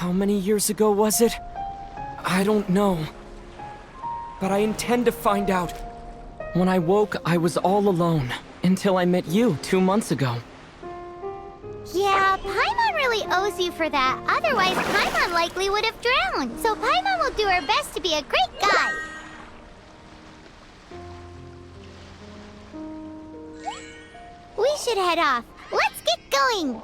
How many years ago was it? I don't know. But I intend to find out. When I woke, I was all alone, until I met you 2 months ago. Yeah, Paimon really owes you for that. Otherwise, Paimon likely would have drowned. So Paimon will do her best to be a great guide. We should head off. Let's get going.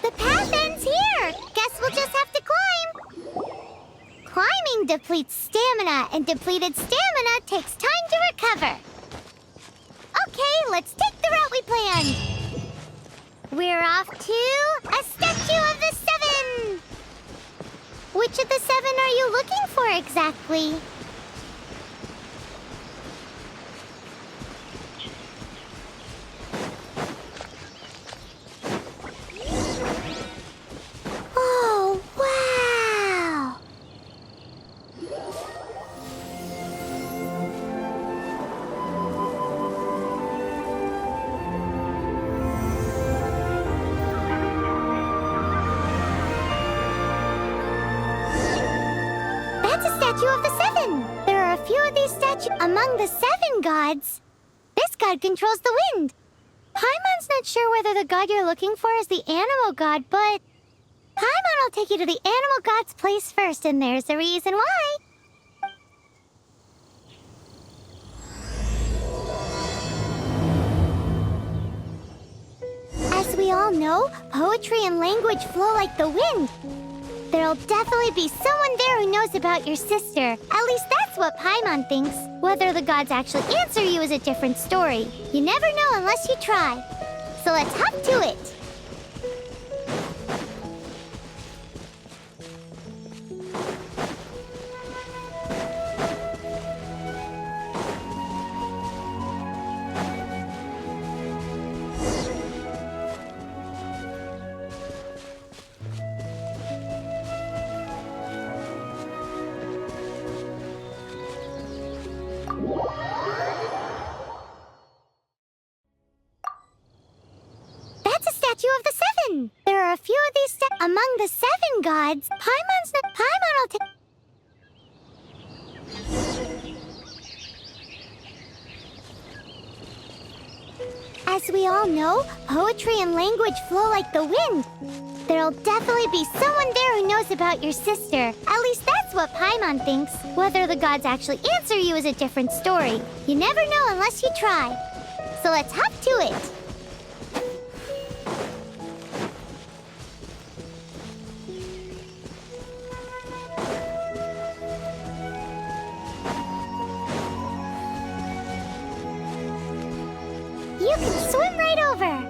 The path ends here. Guess we'll just have to climb. Climbing depletes stamina, and depleted stamina takes time to recover. Okay, let's take the route we planned. We're off to a statue of the seven. Which of the seven are you looking for exactly? Oh, wow! That's a statue of the seven. There are a few of these statues among the seven gods. This god controls the wind. Paimon's not sure whether the god you're looking for is the animal god, but Paimon will take you to the animal god's place first, and there's the reason why. As we all know, poetry and language flow like the wind. There'll definitely be someone there who knows about your sister. At least that's what Paimon thinks. Whether the gods actually answer you is a different story. You never know unless you try. So let's hop to it. That's a statue of the seven. There are a few of these among the seven gods. Paimon's not. Paimon will take. As we all know, poetry and language flow like the wind. There'll definitely be someone there who knows about your sister. At least that's what Paimon thinks. Whether the gods actually answer you is a different story. You never know unless you try. So let's hop to it. You can swim right over.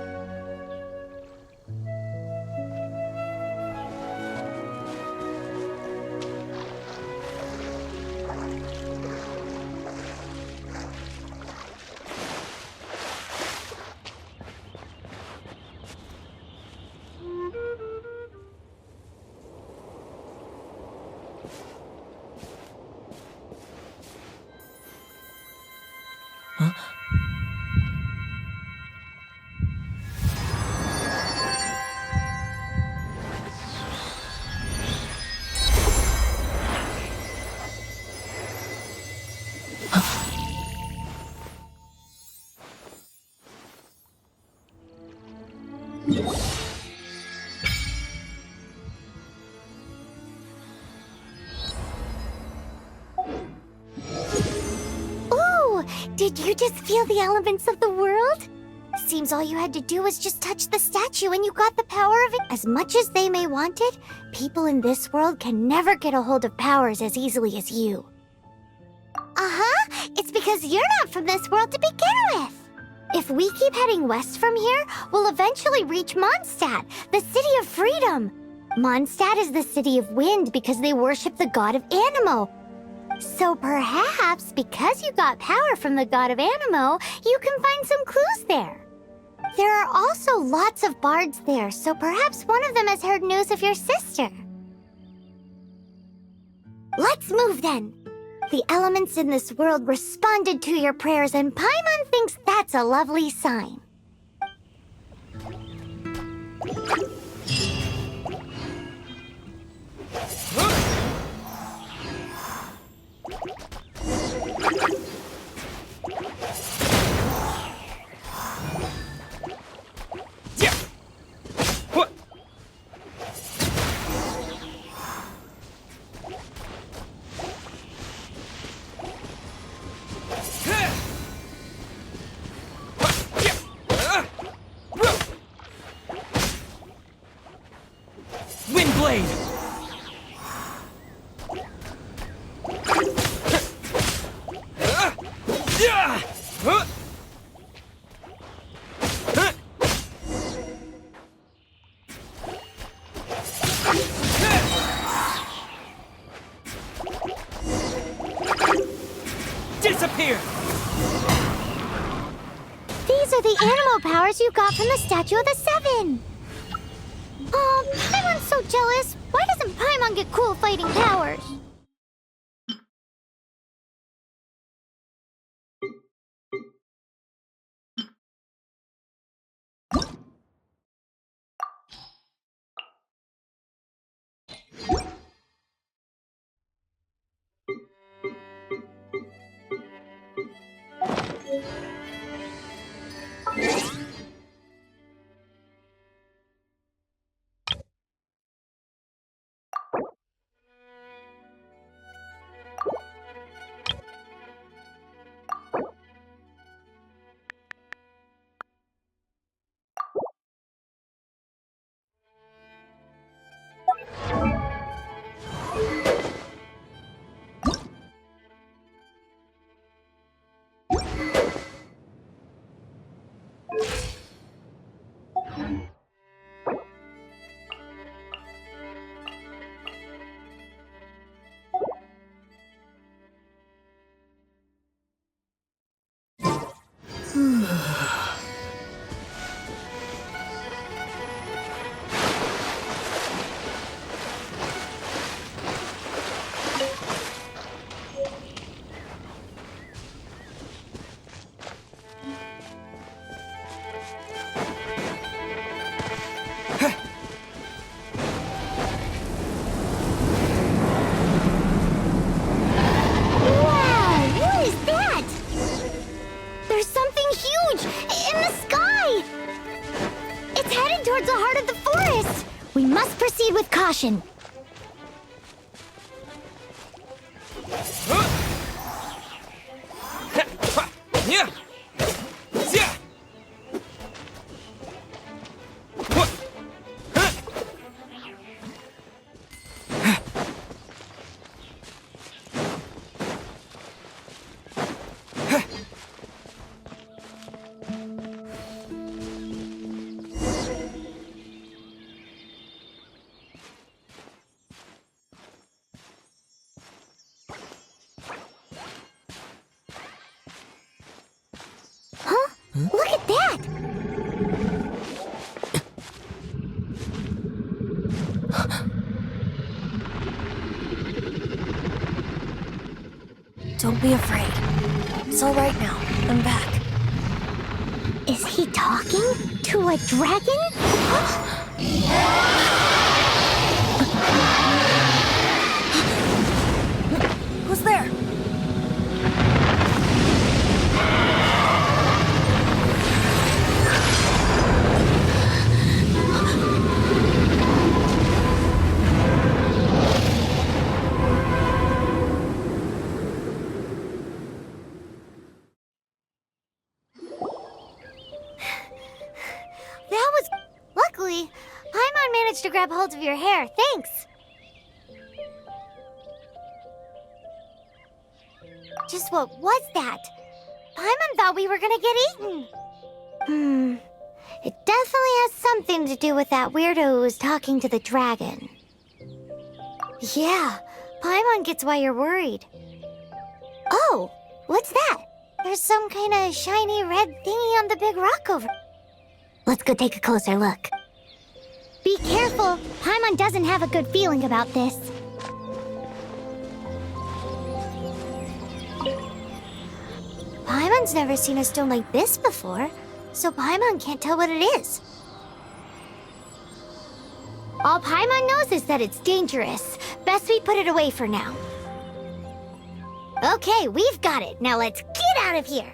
Did you just feel the elements of the world? Seems all you had to do was just touch the statue and you got the power of it. As much as they may want it, people in this world can never get a hold of powers as easily as you. Uh-huh. It's because you're not from this world to begin with. If we keep heading west from here, we'll eventually reach Mondstadt, the city of freedom. Mondstadt is the city of wind because they worship the god of Animo. So perhaps, because you got power from the god of Animo, you can find some clues there. There are also lots of bards there, so perhaps one of them has heard news of your sister. Let's move then. The elements in this world responded to your prayers, and Paimon thinks that's a lovely sign. Windblade! Disappear! These are the animal powers you got from the Statue of the Seven. Paimon's so jealous. Why doesn't Paimon get cool fighting powers? Proceed with caution. Look at that! Don't be afraid. It's all right now. I'm back. Is he talking to a dragon? Who's there? Actually, Paimon managed to grab hold of your hair. Thanks. Just what was that? Paimon thought we were gonna get eaten. It definitely has something to do with that weirdo who was talking to the dragon. Yeah, Paimon gets why you're worried. Oh, what's that? There's some kind of shiny red thingy on the big rock over. Let's go take a closer look. Be careful. Paimon doesn't have a good feeling about this. Paimon's never seen a stone like this before, so Paimon can't tell what it is. All Paimon knows is that it's dangerous. Best we put it away for now. Okay, we've got it. Now let's get out of here.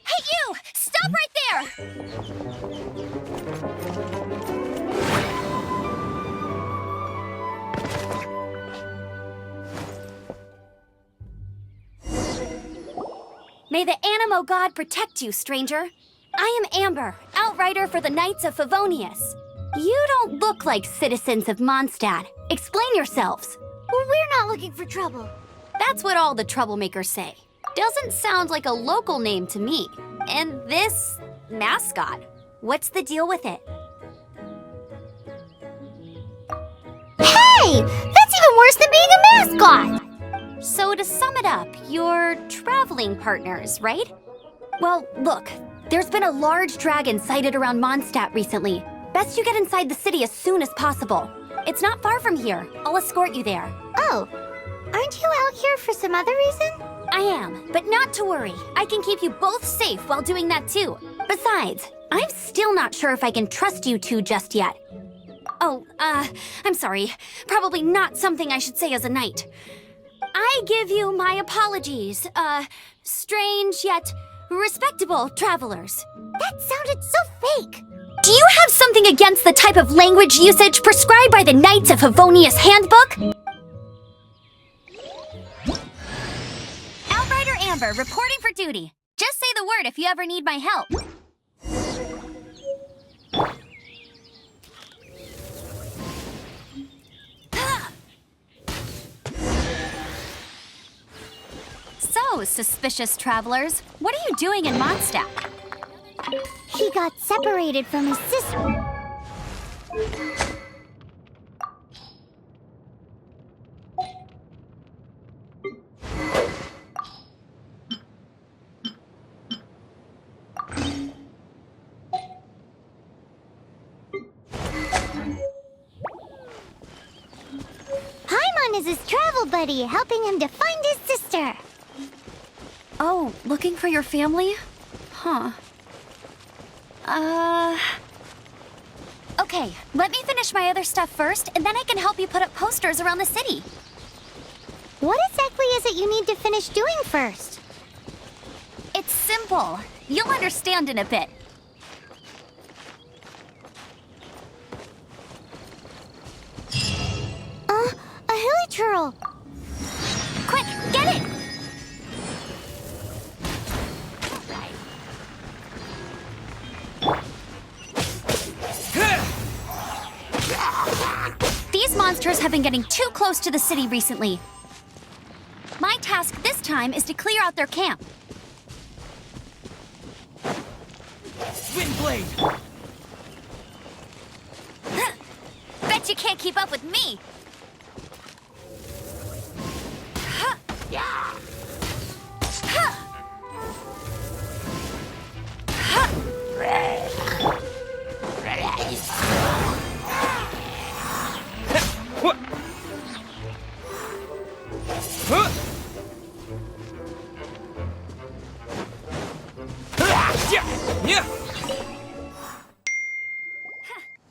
Hey, you! Stop right there! May the Animo God protect you, stranger. I am Amber, outrider for the Knights of Favonius. You don't look like citizens of Mondstadt. Explain yourselves. Well, we're not looking for trouble. That's what all the troublemakers say. Doesn't sound like a local name to me. And this mascot, what's the deal with it? Hey! That's even worse than being a mascot! So to sum it up, you're traveling partners, right? Well, look, there's been a large dragon sighted around Mondstadt recently. Best you get inside the city as soon as possible. It's not far from here. I'll escort you there. Oh, aren't you out here for some other reason? I am, but not to worry. I can keep you both safe while doing that too. Besides, I'm still not sure if I can trust you two just yet. Oh, I'm sorry. Probably not something I should say as a knight. I give you my apologies, strange yet respectable travelers. That sounded so fake. Do you have something against the type of language usage prescribed by the Knights of Favonius Handbook? Outrider Amber, reporting for duty. Just say the word if you ever need my help. So, suspicious travelers, what are you doing in Mondstadt? He got separated from his sister. Paimon is his travel buddy, helping him to find his sister. Oh, looking for your family? Huh. Okay, let me finish my other stuff first, and then I can help you put up posters around the city. What exactly is it you need to finish doing first? It's simple. You'll understand in a bit. A hilichurl. Quick, get it! These monsters have been getting too close to the city recently. My task this time is to clear out their camp. Windblade! Bet you can't keep up with me!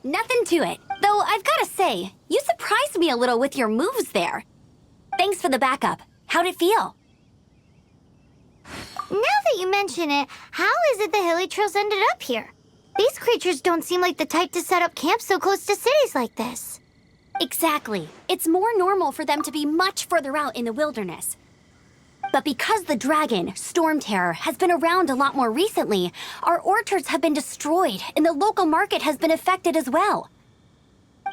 Nothing to it. Though I've gotta say, you surprised me a little with your moves there. Thanks for the backup. How'd it feel? Now that you mention it, how is it the hilichurls ended up here? These creatures don't seem like the type to set up camp so close to cities like this. Exactly. It's more normal for them to be much further out in the wilderness. But because the dragon, Storm Terror, has been around a lot more recently, our orchards have been destroyed and the local market has been affected as well.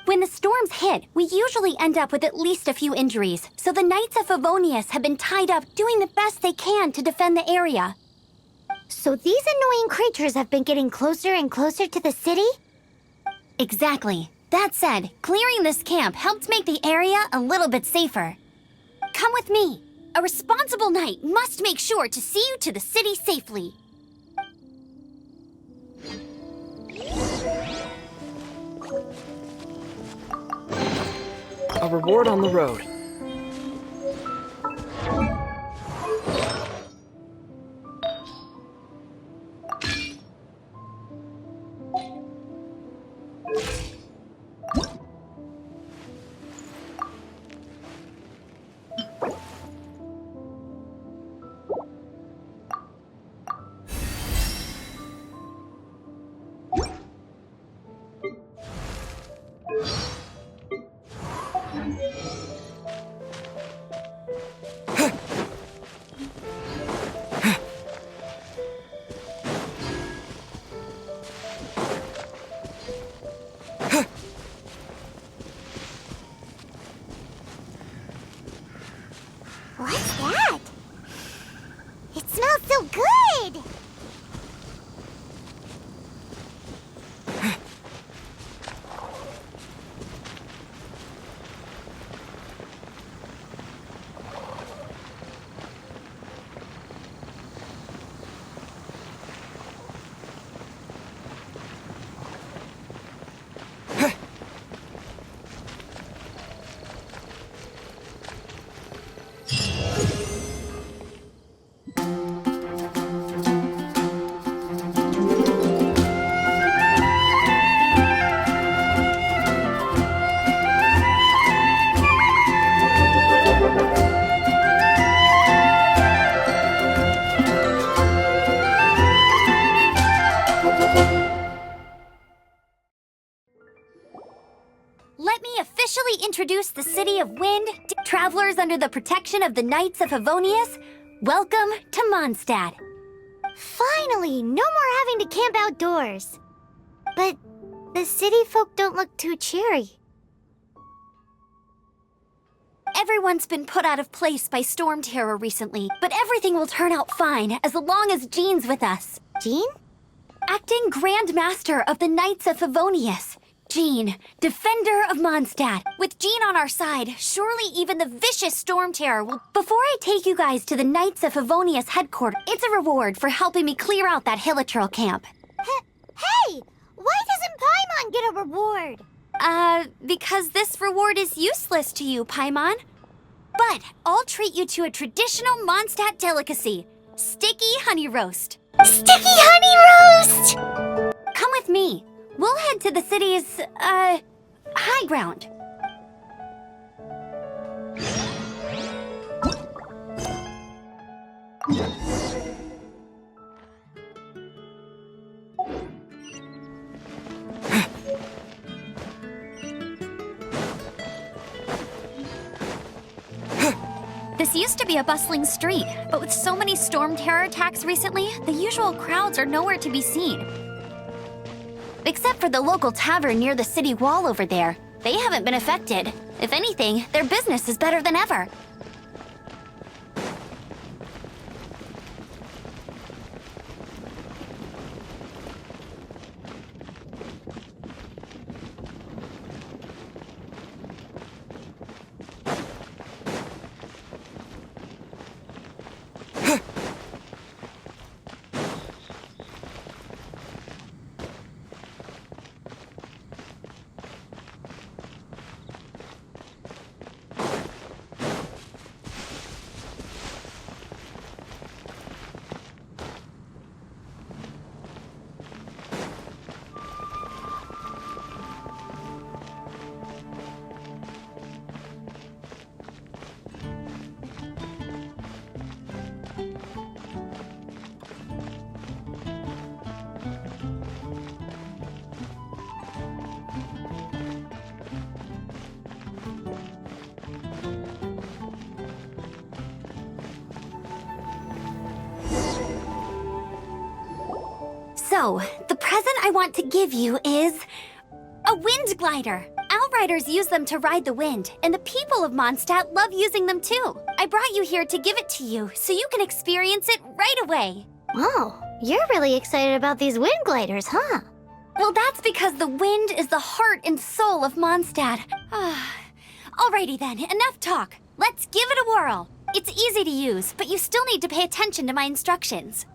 When the storms hit, we usually end up with at least a few injuries, so the Knights of Favonius have been tied up doing the best they can to defend the area. So these annoying creatures have been getting closer and closer to the city? Exactly. That said, clearing this camp helped make the area a little bit safer. Come with me. A responsible knight must make sure to see you to the city safely. A reward on the road. What's that? It smells so good! Let me officially introduce the City of Wind. Travelers under the protection of the Knights of Favonius, welcome to Mondstadt. Finally, no more having to camp outdoors. But the city folk don't look too cheery. Everyone's been put out of place by Storm Terror recently, but everything will turn out fine as long as Jean's with us. Jean? Acting Grand Master of the Knights of Favonius. Jean, Defender of Mondstadt. With Jean on our side, surely even the vicious Storm Terror will... Before I take you guys to the Knights of Favonius headquarters, it's a reward for helping me clear out that Hilichurl camp. Hey! Why doesn't Paimon get a reward? Because this reward is useless to you, Paimon. But I'll treat you to a traditional Mondstadt delicacy, sticky honey roast. Sticky honey roast! Come with me. We'll head to the city's, high ground. This used to be a bustling street, but with so many Storm Terror attacks recently, the usual crowds are nowhere to be seen. Except for the local tavern near the city wall over there. They haven't been affected. If anything, their business is better than ever. So, the present I want to give you is a wind glider. Outriders use them to ride the wind, and the people of Mondstadt love using them too. I brought you here to give it to you, so you can experience it right away. Oh, you're really excited about these wind gliders, huh? Well, that's because the wind is the heart and soul of Mondstadt. Alrighty then, enough talk. Let's give it a whirl. It's easy to use, but you still need to pay attention to my instructions.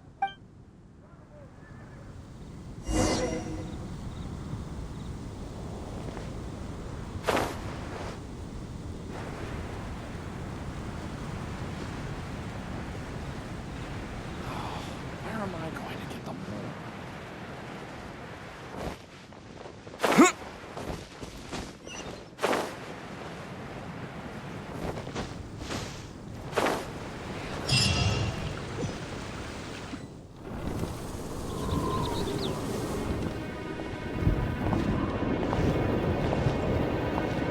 Where am I going to get the more?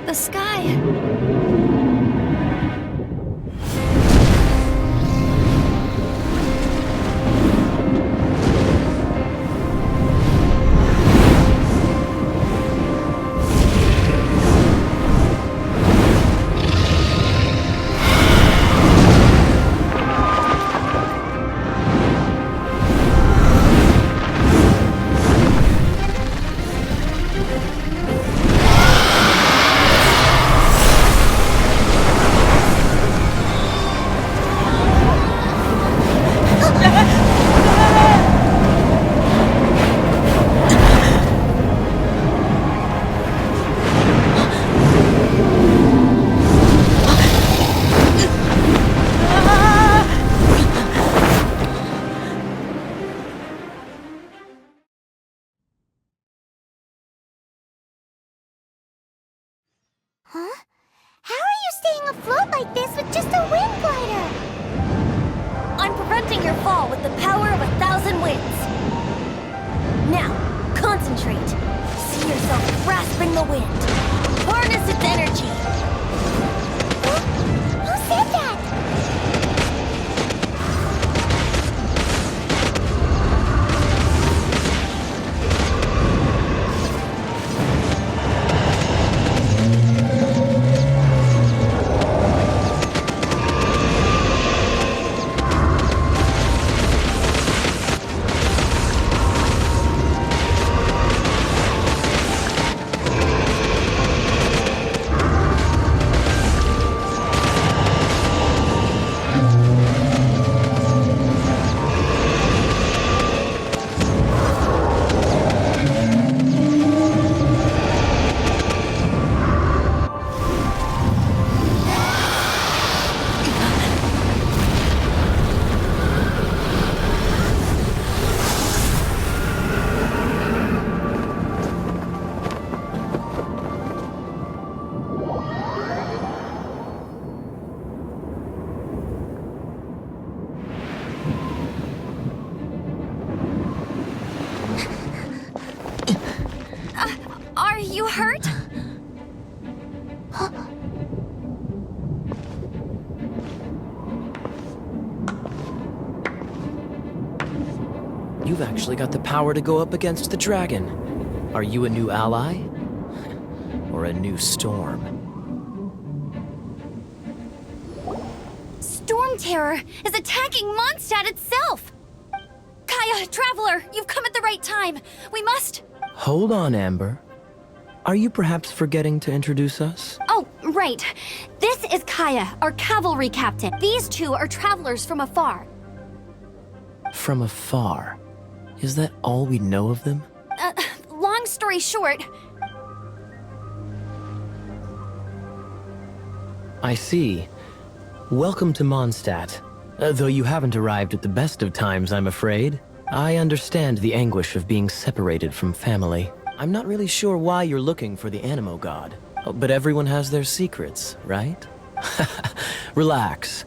The sky. Huh? How are you staying afloat like this with just a wind glider? I'm preventing your fall with the power of 1,000 winds. Now, concentrate. See yourself grasping the wind. Harness its energy. Huh? Who said that? Are you hurt? You've actually got the power to go up against the dragon. Are you a new ally? Or a new storm? Storm Terror is attacking Mondstadt itself! Kaya, Traveler, you've come at the right time. We must... Hold on, Amber. Are you perhaps forgetting to introduce us? Oh, right. This is Kaya, our cavalry captain. These two are travelers from afar. From afar? Is that all we know of them? Long story short... I see. Welcome to Mondstadt. Though you haven't arrived at the best of times, I'm afraid. I understand the anguish of being separated from family. I'm not really sure why you're looking for the Animo God. But everyone has their secrets, right? Relax.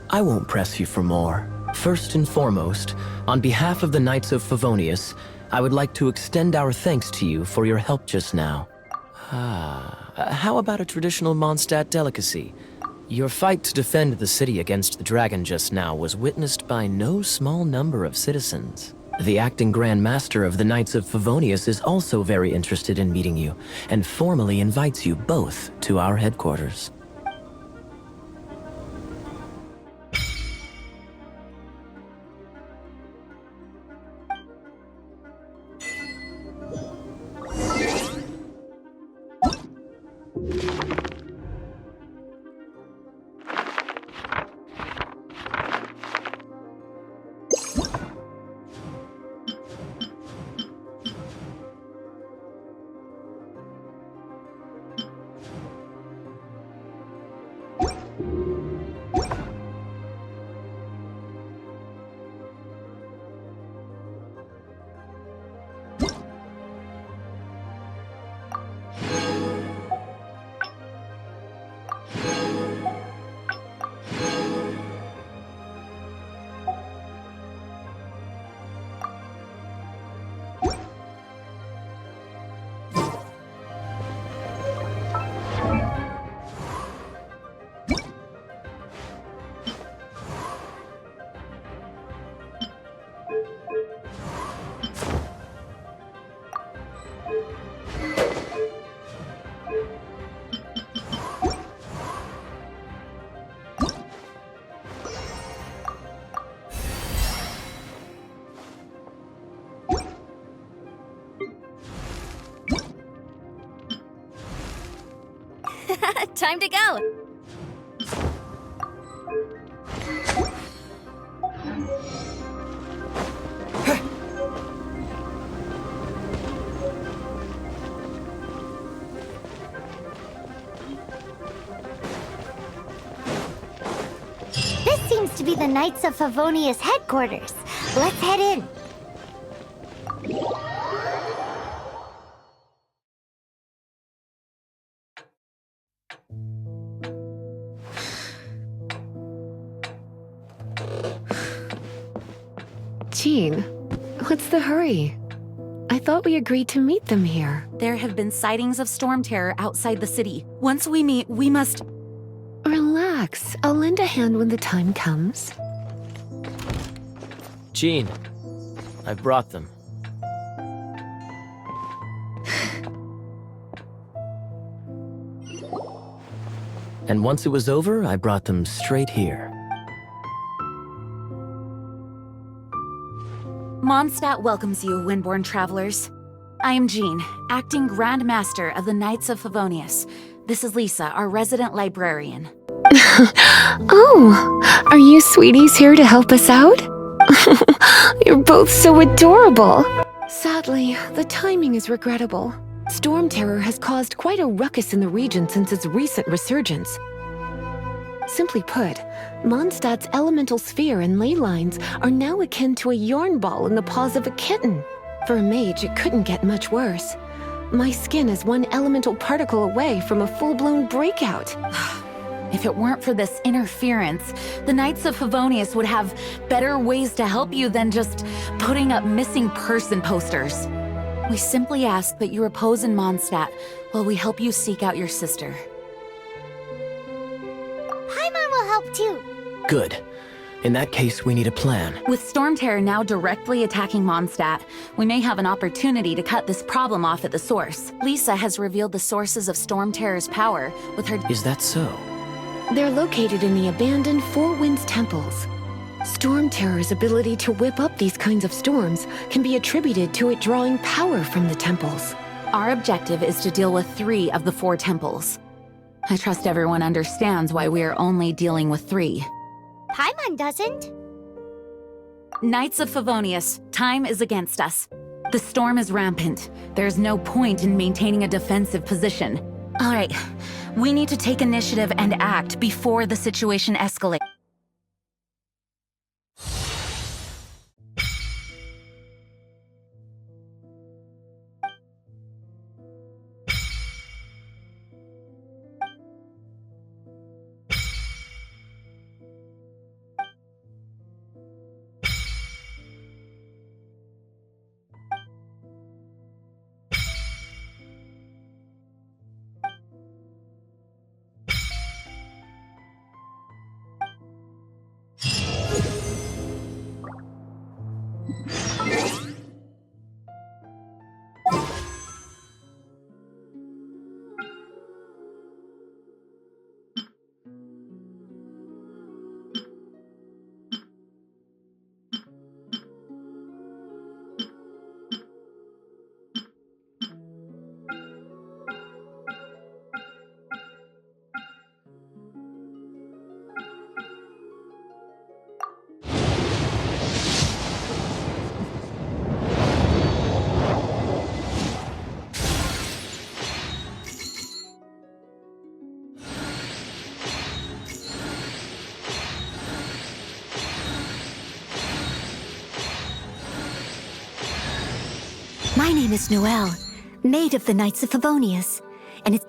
I won't press you for more. First and foremost, on behalf of the Knights of Favonius, I would like to extend our thanks to you for your help just now. How about a traditional Mondstadt delicacy? Your fight to defend the city against the dragon just now was witnessed by no small number of citizens. The acting Grand Master of the Knights of Favonius is also very interested in meeting you, and formally invites you both to our headquarters. Time to go! This seems to be the Knights of Favonius headquarters. Let's head in. Jean, what's the hurry? I thought we agreed to meet them here. There have been sightings of storm terror outside the city. Once we meet, we must... Relax. I'll lend a hand when the time comes. Jean, I've brought them. And once it was over, I brought them straight here. Mondstadt welcomes you, Windborn travelers. I am Jean, acting Grand Master of the Knights of Favonius. This is Lisa, our resident librarian. Oh, are you sweeties here to help us out? You're both so adorable. Sadly, the timing is regrettable. Storm terror has caused quite a ruckus in the region since its recent resurgence. Simply put, Mondstadt's elemental sphere and ley lines are now akin to a yarn ball in the paws of a kitten. For a mage, it couldn't get much worse. My skin is one elemental particle away from a full-blown breakout. If it weren't for this interference, the Knights of Favonius would have better ways to help you than just putting up missing person posters. We simply ask that you repose in Mondstadt while we help you seek out your sister. Paimon will help too. Good. In that case, we need a plan. With Storm Terror now directly attacking Mondstadt, we may have an opportunity to cut this problem off at the source. Lisa has revealed the sources of Storm Terror's power with her... Is that so? They're located in the abandoned Four Winds temples. Storm Terror's ability to whip up these kinds of storms can be attributed to it drawing power from the temples. Our objective is to deal with 3 of the 4 temples. I trust everyone understands why we are only dealing with 3. Paimon doesn't. Knights of Favonius, time is against us. The storm is rampant. There's no point in maintaining a defensive position. All right, we need to take initiative and act before the situation escalates. My name is Noelle, maid of the Knights of Favonius, and it's...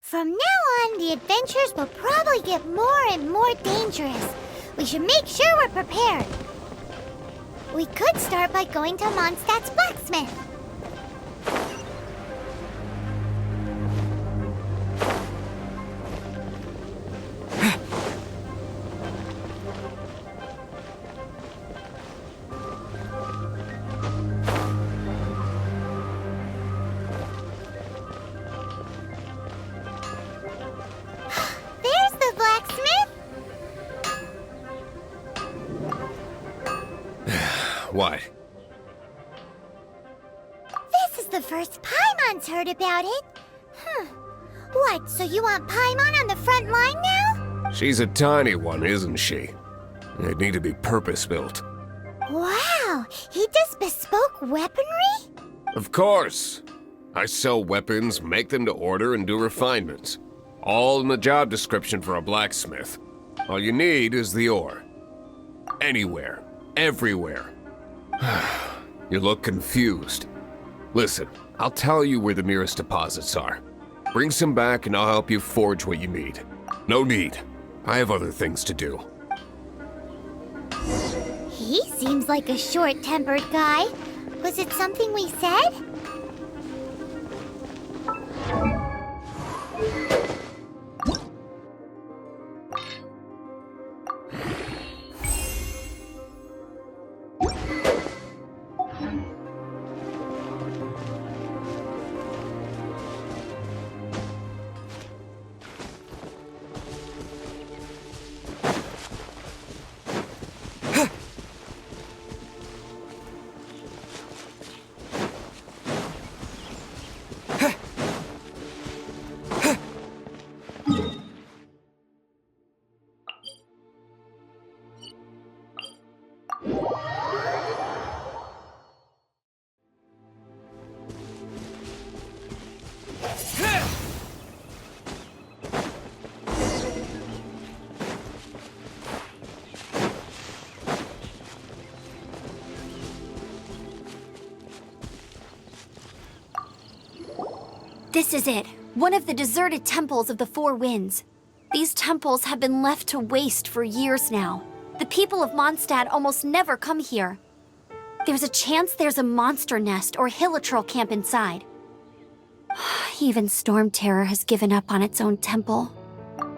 From now on, the adventures will probably get more and more dangerous. We should make sure we're prepared. We could start by going to Mondstadt's blacksmith. There's the blacksmith. What? This is the first Paimon's heard about it. What, so you want Paimon on the front line now? She's a tiny one, isn't she? They'd need to be purpose-built. Wow, he does bespoke weaponry? Of course! I sell weapons, make them to order, and do refinements. All in the job description for a blacksmith. All you need is the ore. Anywhere. Everywhere. You look confused. Listen, I'll tell you where the nearest deposits are. Bring some back and I'll help you forge what you need. No need. I have other things to do. He seems like a short-tempered guy. Was it something we said? This is it. One of the deserted temples of the Four Winds. These temples have been left to waste for years now. The people of Mondstadt almost never come here. There's a chance there's a monster nest or hilitrol camp inside. Even Storm Terror has given up on its own temple.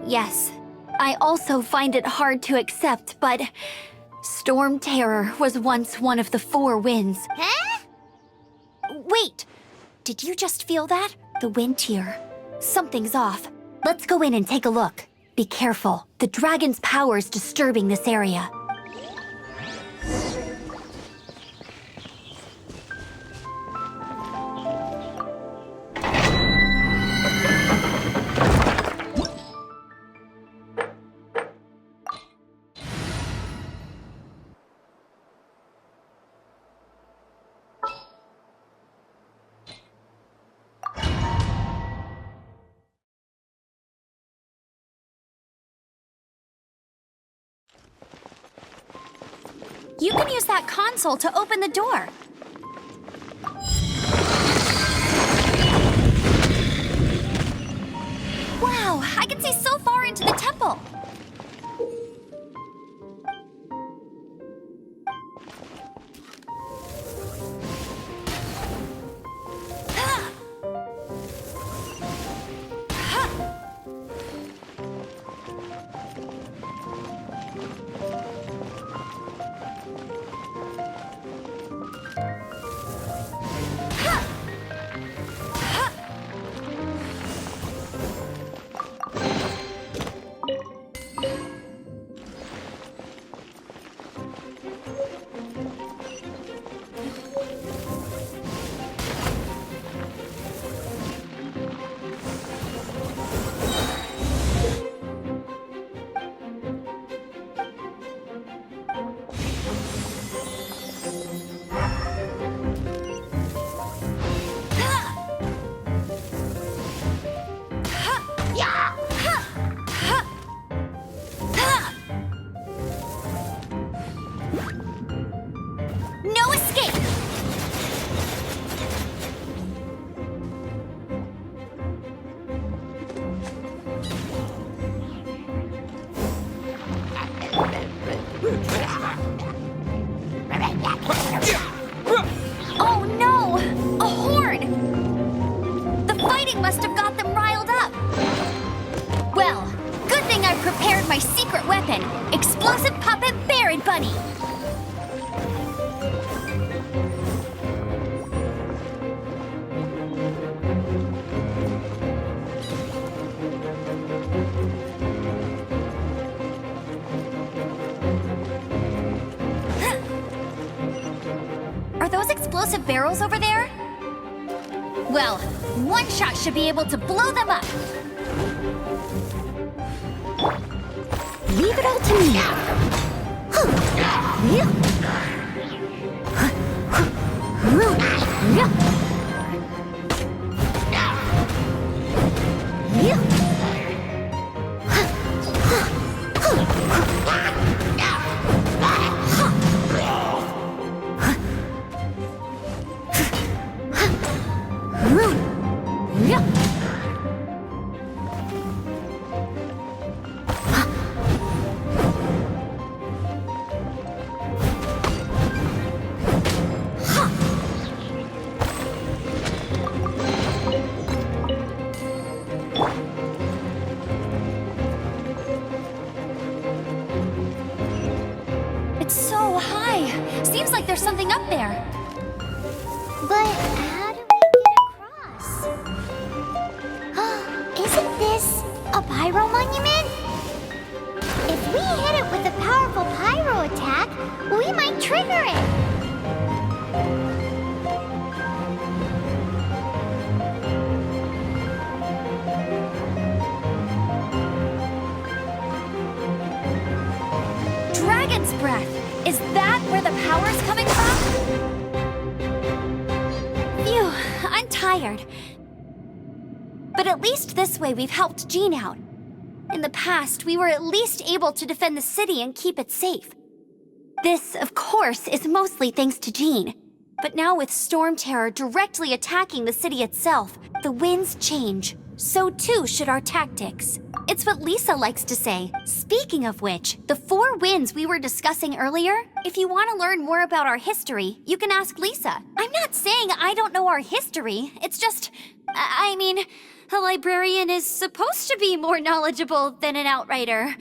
Yes, I also find it hard to accept, but Storm Terror was once one of the Four Winds. Huh? Wait! Did you just feel that? The wind here. Something's off. Let's go in and take a look. Be careful. The dragon's power is disturbing this area. You can use that console to open the door. Wow, I can see so far into the temple. No escape! Oh no! A horde! The fighting must have got them riled up. Well, good thing I prepared my secret weapon, explosive puppet Baron Bunny. Are those explosive barrels over there? Well, one shot should be able to blow them up. Leave it all to me. It's so high. Seems like there's something up there. But how do we get across? Isn't this a pyro monument? If we hit it with a powerful pyro attack, we might trigger it. Dragon's breath. Is that where the power's coming from? Phew, I'm tired. But at least this way we've helped Jean out. In the past, we were at least able to defend the city and keep it safe. This, of course, is mostly thanks to Jean. But now with Storm Terror directly attacking the city itself, the winds change. So too should our tactics. It's what Lisa likes to say. Speaking of which, the 4 winds we were discussing earlier, if you want to learn more about our history, you can ask Lisa. I'm not saying I don't know our history. It's just, I mean, a librarian is supposed to be more knowledgeable than an outrider.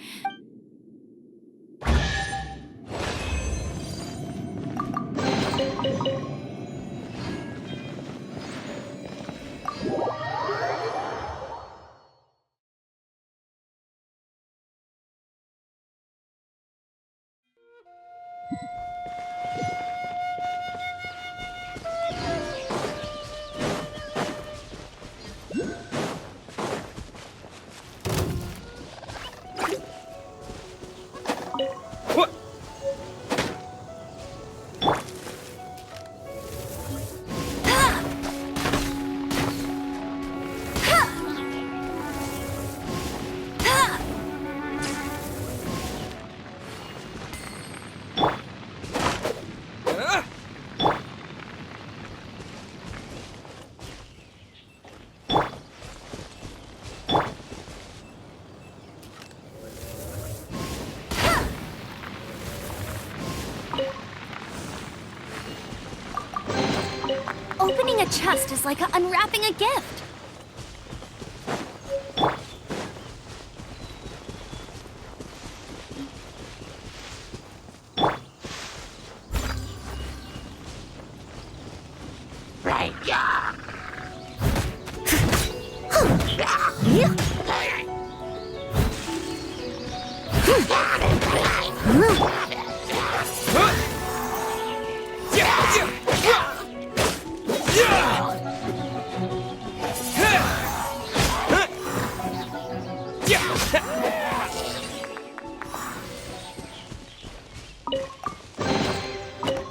Opening a chest is like unwrapping a gift.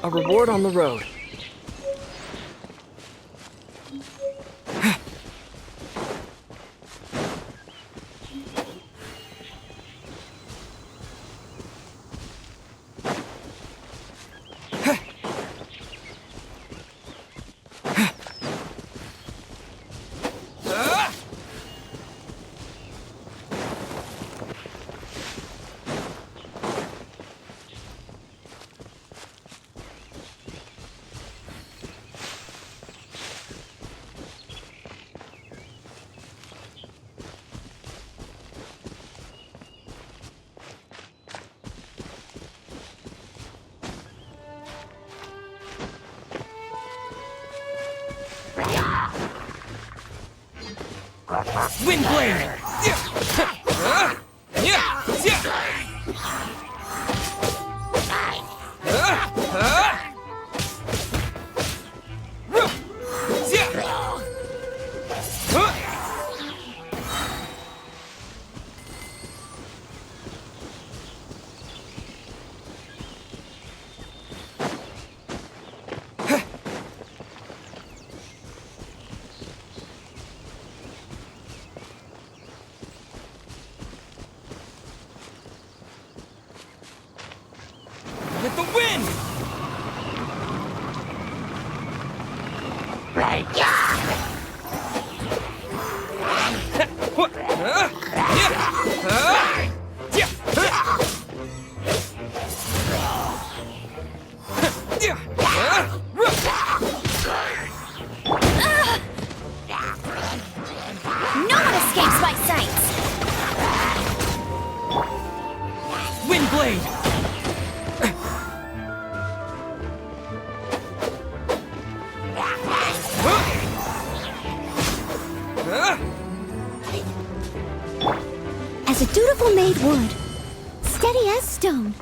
A reward on the road. Windblade! With the wind! No one escapes my sights! Windblade! As a dutiful maid would. Steady as stone.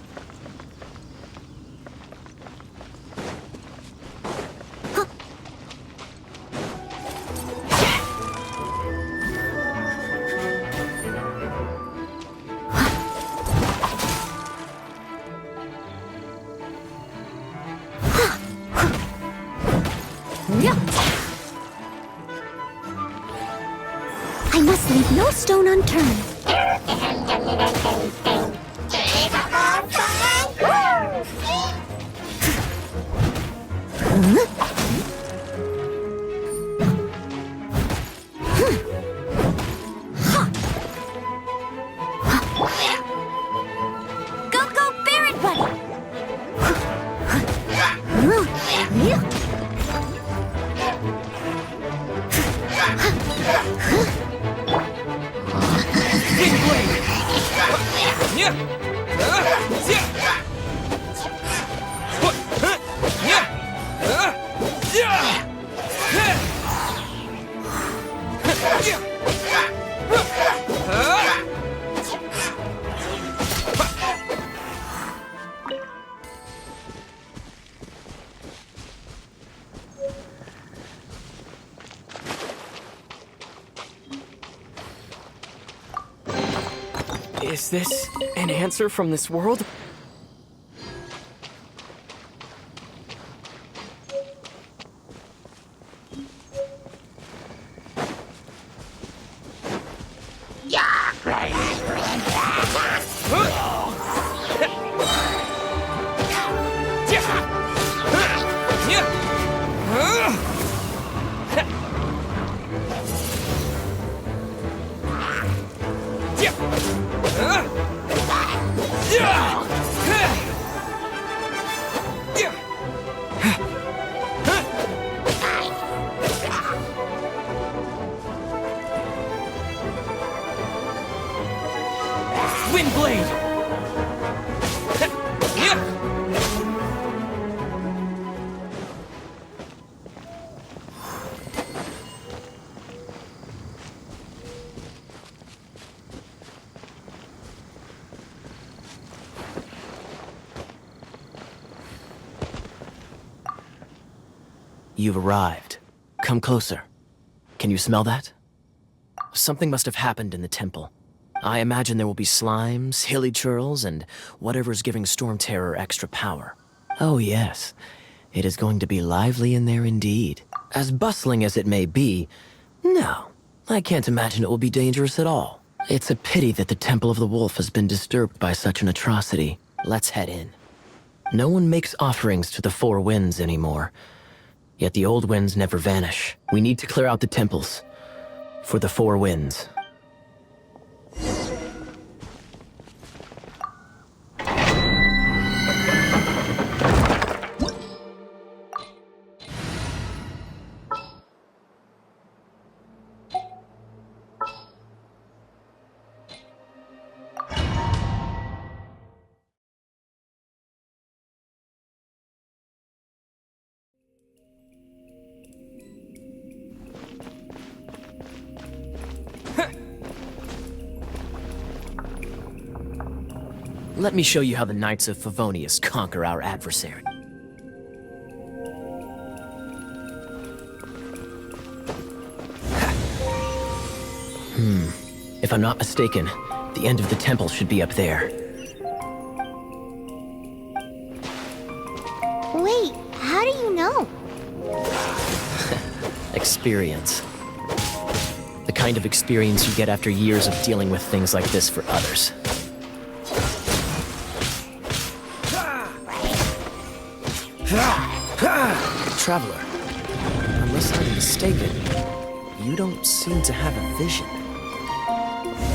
I must leave no stone unturned. Go, Barret Buddy! Is this an answer from this world? You've arrived. Come closer. Can you smell that? Something must have happened in the temple. I imagine there will be slimes, hilly churls, and whatever's giving Storm Terror extra power. Oh yes, it is going to be lively in there indeed. As bustling as it may be, no, I can't imagine it will be dangerous at all. It's a pity that the Temple of the Wolf has been disturbed by such an atrocity. Let's head in. No one makes offerings to the Four Winds anymore. Yet the old winds never vanish. We need to clear out the temples. For the Four Winds. Let me show you how the Knights of Favonius conquer our adversary. If I'm not mistaken, the end of the temple should be up there. Wait, how do you know? Experience. The kind of experience you get after years of dealing with things like this for others. Traveler, unless I'm mistaken, you don't seem to have a vision.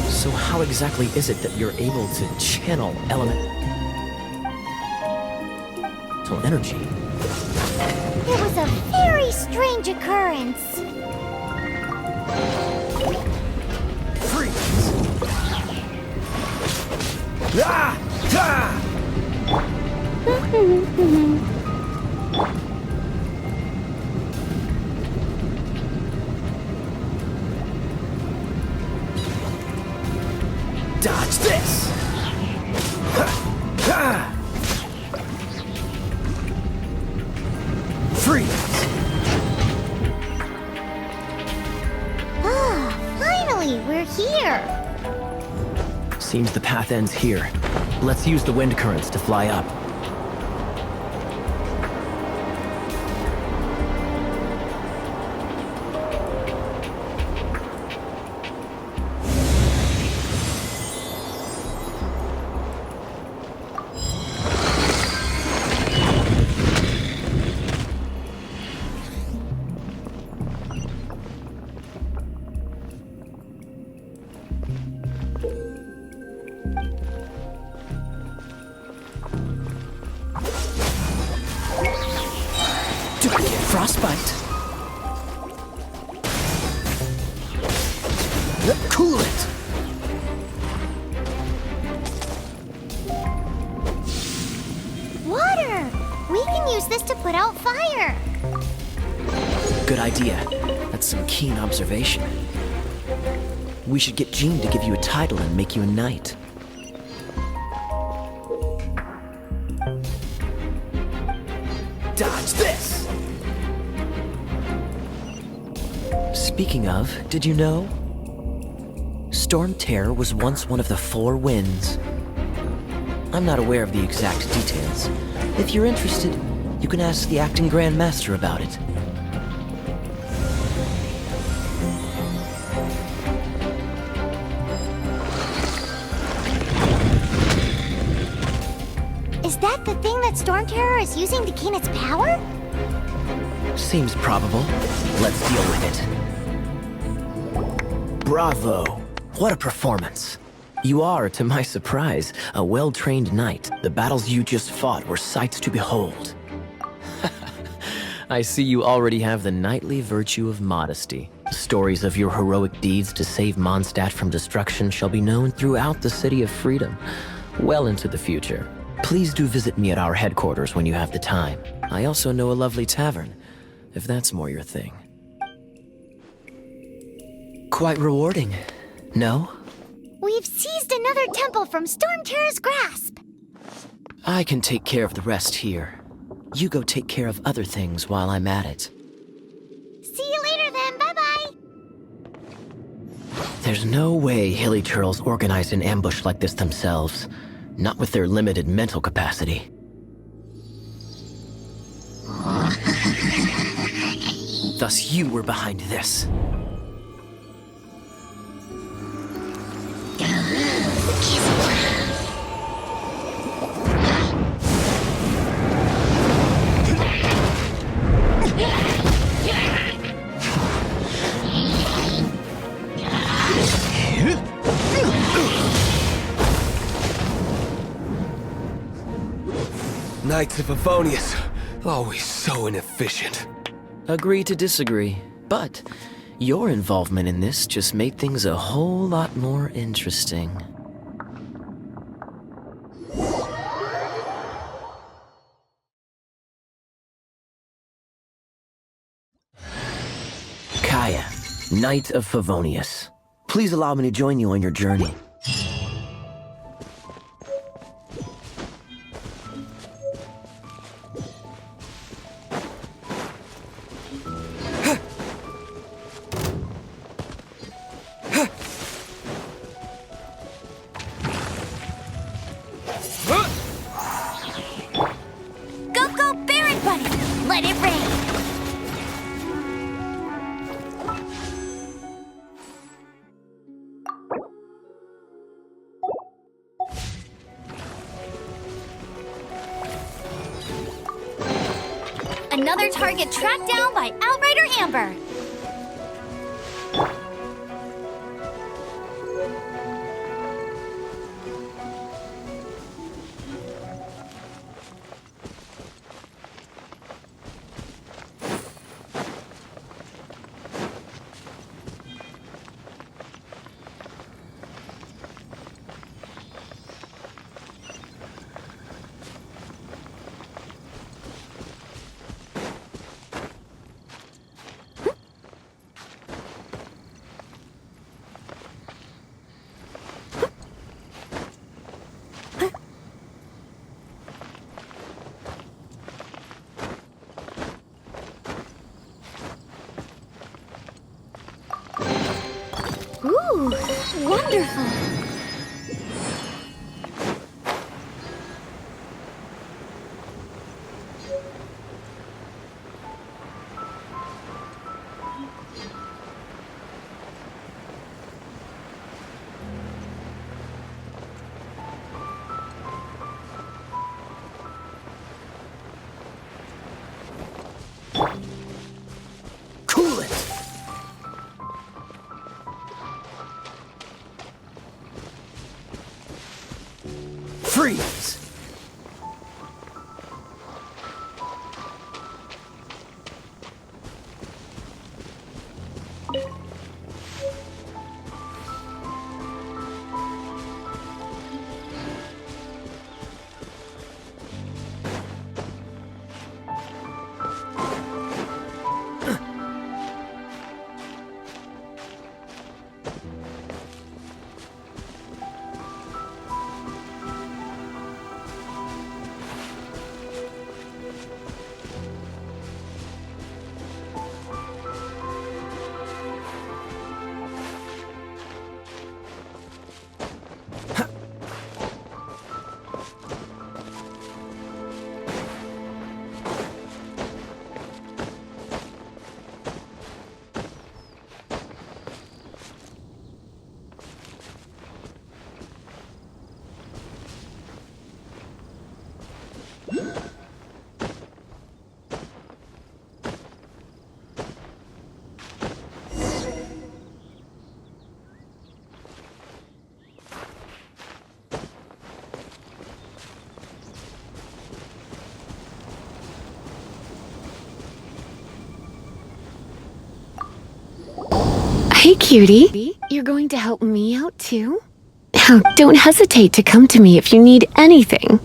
So how exactly is it that you're able to channel elemental energy? It was a very strange occurrence. Freeze! Ah! Ah! Dodge this! Freeze! Ah, finally, we're here. Seems the path ends here. Let's use the wind currents to fly up. Do I get frostbite? Cool it! Water! We can use this to put out fire. Good idea. That's some keen observation. We should get Jean to give you a title and make you a knight. Dodge this! Speaking of, did you know? Storm Terror was once one of the Four Winds. I'm not aware of the exact details. If you're interested, you can ask the acting Grand Master about it. Is that the thing that Storm Terror is using to gain its power? Seems probable. Let's deal with it. Bravo! What a performance! You are, to my surprise, a well-trained knight. The battles you just fought were sights to behold. I see you already have the knightly virtue of modesty. Stories of your heroic deeds to save Mondstadt from destruction shall be known throughout the City of Freedom, well into the future. Please do visit me at our headquarters when you have the time. I also know a lovely tavern, if that's more your thing. Quite rewarding, no? We've seized another temple from Storm Terror's grasp. I can take care of the rest here. You go take care of other things while I'm at it. There's no way hilly churls organized an ambush like this themselves. Not with their limited mental capacity. Thus you were behind this. Knights of Favonius, always so inefficient. Agree to disagree, but your involvement in this just made things a whole lot more interesting. Kaya, Knight of Favonius. Please allow me to join you on your journey. Go, go, Baron Bunny! Let it rain! Another target tracked down by Outrider Amber. Ooh, wonderful! Cool it! Freeze! Hey, cutie. You're going to help me out, too? Now, don't hesitate to come to me if you need anything.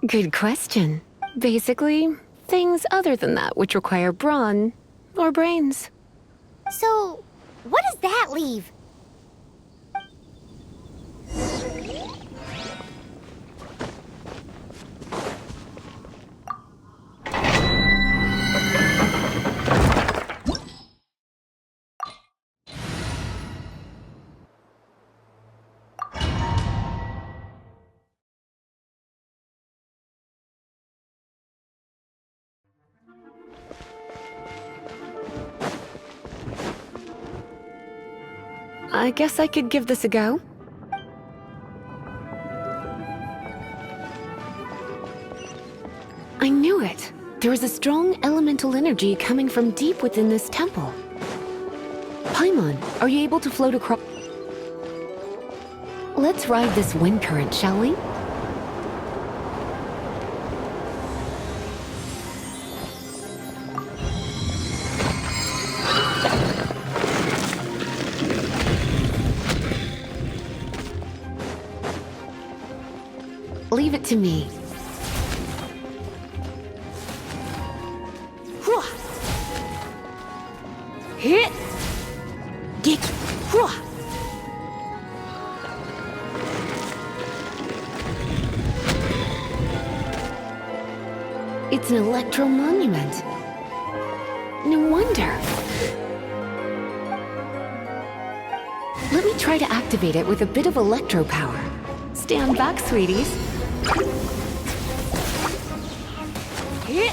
Good question. Basically, things other than that which require brawn or brains. So, what does that leave? I guess I could give this a go. I knew it. There is a strong elemental energy coming from deep within this temple. Paimon, are you able to float across? Let's ride this wind current, shall we? Leave it to me. Hit! Get! It's an electro monument. No wonder. Let me try to activate it with a bit of electro power. Stand back, sweeties. Hit!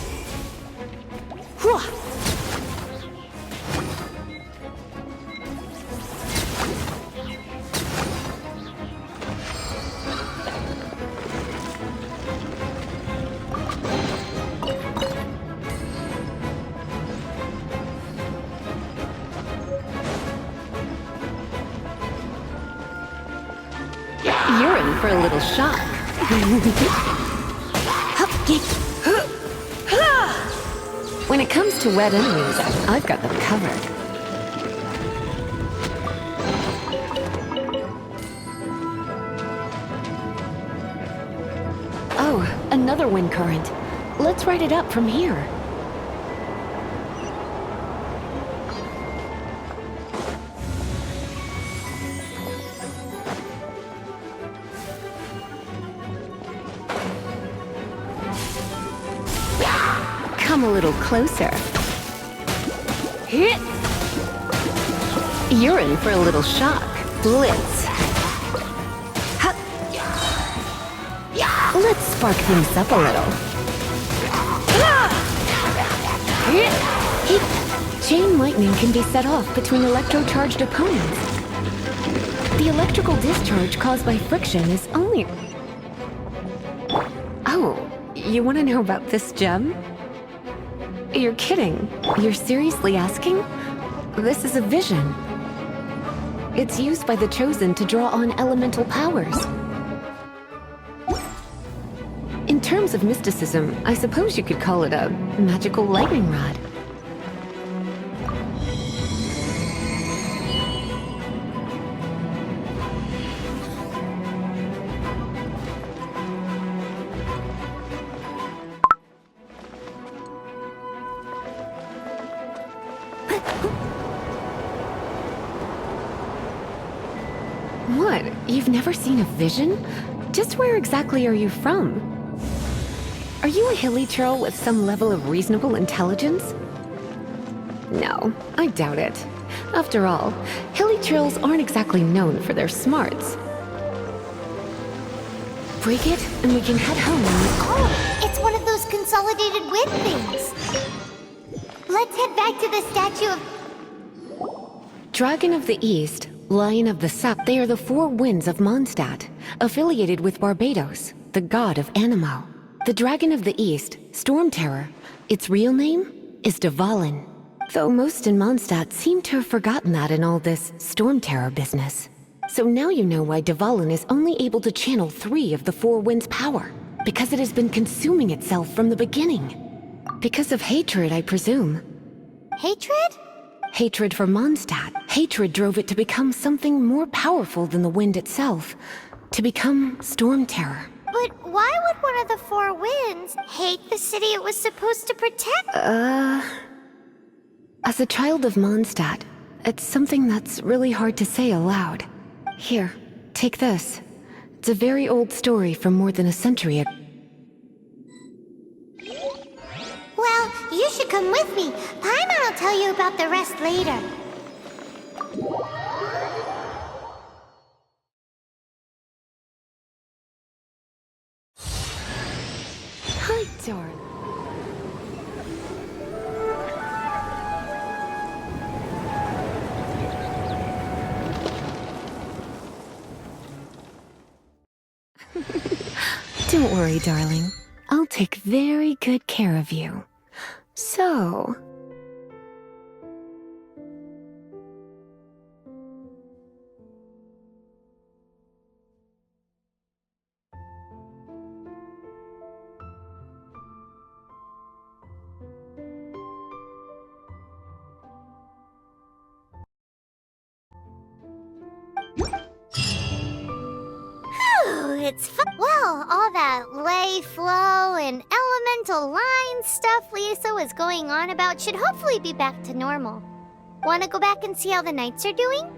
You're in for a little shock. When it comes to wet enemies, I've got them covered. Oh, another wind current. Let's ride it up from here. Come a little closer. Hit! You're in for a little shock. Blitz. Hup. Let's spark things up a little. Hit! Chain lightning can be set off between electrocharged opponents. The electrical discharge caused by friction is only... Oh, you want to know about this gem? You're kidding. You're seriously asking? This is a vision. It's used by the Chosen to draw on elemental powers. In terms of mysticism, I suppose you could call it a magical lightning rod. What? You've never seen a vision? Just where exactly are you from? Are you a hilly churl with some level of reasonable intelligence? No, I doubt it. After all, hilly churls aren't exactly known for their smarts. Break it, and we can head home. Oh, it's one of those consolidated wind things. Let's head back to the statue of... Dragon of the East, Lion of the South, they are the four winds of Mondstadt, affiliated with Barbados, the god of Anemo. The Dragon of the East, Storm Terror, its real name is Dvalin. Though most in Mondstadt seem to have forgotten that in all this Storm Terror business. So now you know why Dvalin is only able to channel 3 of the four winds' power. Because it has been consuming itself from the beginning. Because of hatred, I presume. Hatred? Hatred for Mondstadt. Hatred drove it to become something more powerful than the wind itself. To become Storm Terror. But why would one of the four winds hate the city it was supposed to protect? As a child of Mondstadt, it's something that's really hard to say aloud. Here, take this. It's a very old story from more than a century ago. Well, you should come with me. Paimon will tell you about the rest later. Hi, darling. Don't worry, darling. I'll take very good care of you. So... It's fun. Well, all that lay, flow, and elemental line stuff Lisa was going on about should hopefully be back to normal. Want to go back and see how the knights are doing?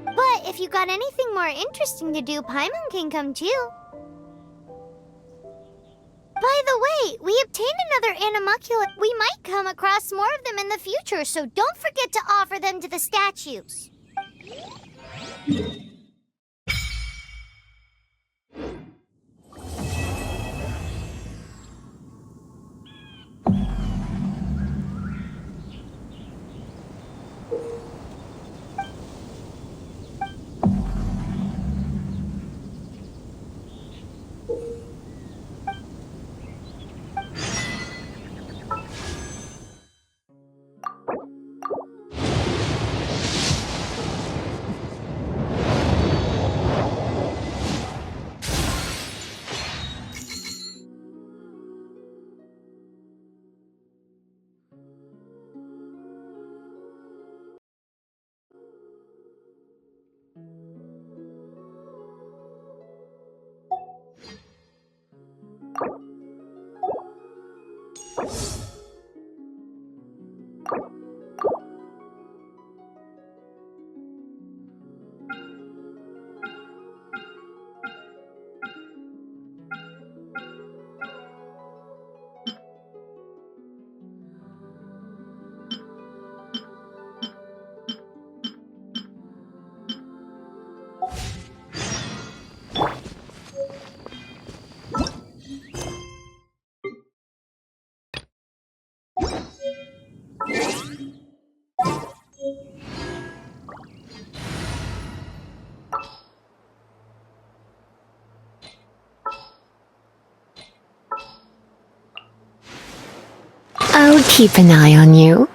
But if you got anything more interesting to do, Paimon can come too. By the way, we obtained another animalcula. We might come across more of them in the future, so don't forget to offer them to the statues. I'll keep an eye on you.